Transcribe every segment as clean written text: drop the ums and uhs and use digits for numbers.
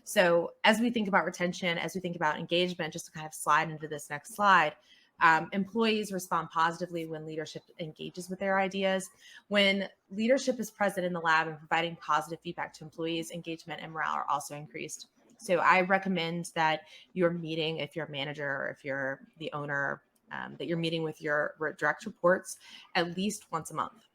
So as we think about retention, as we think about engagement, just to kind of slide into this next slide, employees respond positively when leadership engages with their ideas. When leadership is present in the lab and providing positive feedback to employees, engagement and morale are also increased. So I recommend that you're meeting, if you're a manager or if you're the owner, that you're meeting with your direct reports at least once a month.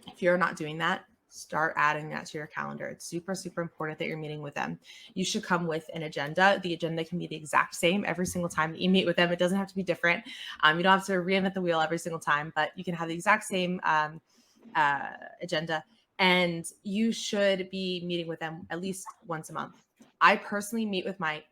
If you're not doing that, start adding that to your calendar. It's super, super important that you're meeting with them. You should come with an agenda. The agenda can be the exact same every single time that you meet with them. It doesn't have to be different. You don't have to reinvent the wheel every single time, but you can have the exact same agenda, and you should be meeting with them at least once a month. I personally meet with my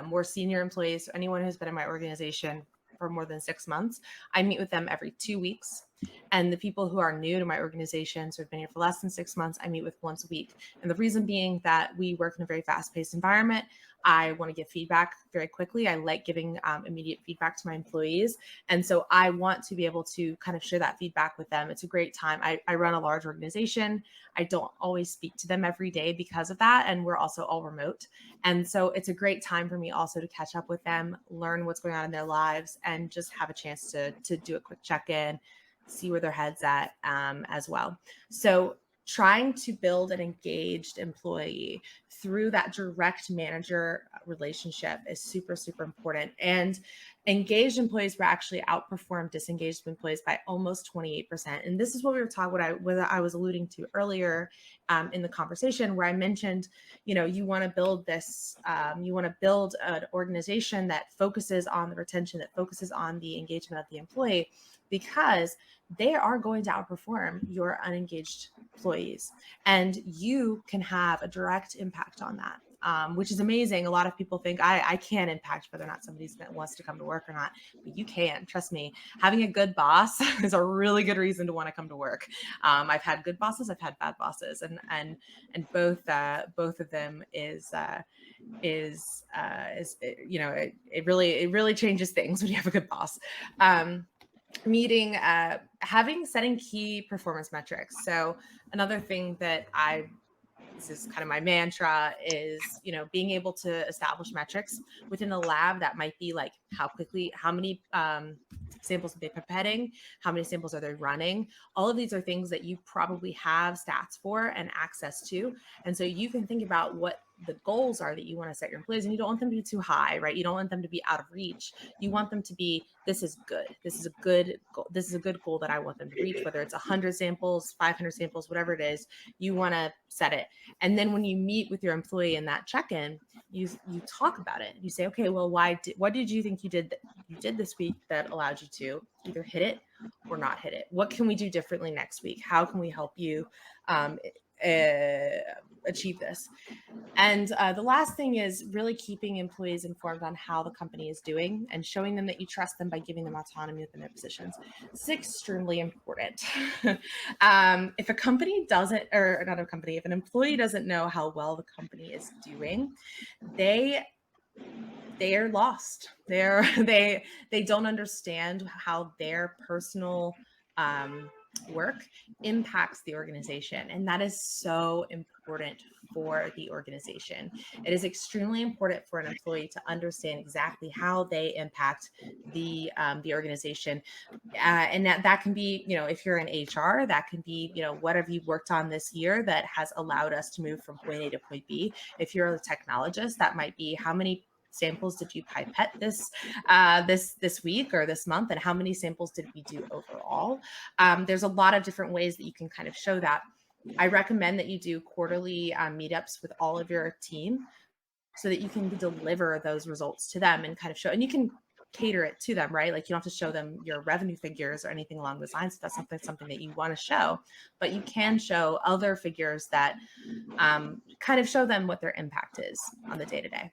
more senior employees, anyone who's been in my organization for more than 6 months. I meet with them every 2 weeks. And the people who are new to my organization, so have been here for less than 6 months, I meet with once a week. And the reason being that we work in a very fast-paced environment. I want to give feedback very quickly. I like giving immediate feedback to my employees. And so I want to be able to kind of share that feedback with them. It's a great time. I run a large organization. I don't always speak to them every day because of that. And we're also all remote. And so it's a great time for me also to catch up with them, learn what's going on in their lives, and just have a chance to do a quick check-in, see where their head's at as well. So trying to build an engaged employee through that direct manager relationship is super, super important. And engaged employees will actually outperform disengaged employees by almost 28%. And this is what we were talking about, what I was alluding to earlier in the conversation, where I mentioned, you want to build this, you want to build an organization that focuses on the retention, that focuses on the engagement of the employee, because they are going to outperform your unengaged employees. And you can have a direct impact on that, which is amazing. A lot of people think I can't impact whether or not somebody wants to come to work or not, but you can. Trust me, having a good boss is a really good reason to want to come to work. I've had good bosses, I've had bad bosses, and both of them it really changes things when you have a good boss. Setting key performance metrics. So another thing that this is kind of my mantra, is, being able to establish metrics within the lab that might be like how many samples are they pipetting, how many samples are they running. All of these are things that you probably have stats for and access to. And so you can think about what the goals are that you want to set your employees, and you don't want them to be too high, right? You don't want them to be out of reach. You want them to be, this is good. This is a good goal. This is a good goal that I want them to reach, whether it's 100 samples, 500 samples, whatever it is, you want to set it. And then when you meet with your employee in that check-in, you talk about it. You say, okay, well, what did you think you did this week that allowed you to either hit it or not hit it? What can we do differently next week? How can we help you achieve this? And the last thing is really keeping employees informed on how the company is doing and showing them that you trust them by giving them autonomy within their positions. This is extremely important. If a company doesn't, or not a company, if an employee doesn't know how well the company is doing, they are lost. They don't understand how their personal work impacts the organization. And that is so important for the organization. It is extremely important for an employee to understand exactly how they impact the organization. And that can be, if you're in HR, that can be, what have you worked on this year that has allowed us to move from point A to point B. If you're a technologist, that might be how many samples did you pipette this week or this month, and how many samples did we do overall? There's a lot of different ways that you can kind of show that. I recommend that you do quarterly meetups with all of your team so that you can deliver those results to them and kind of show, and you can cater it to them, right? Like, you don't have to show them your revenue figures or anything along those lines. If that's something that you want to show, but you can show other figures that kind of show them what their impact is on the day-to-day.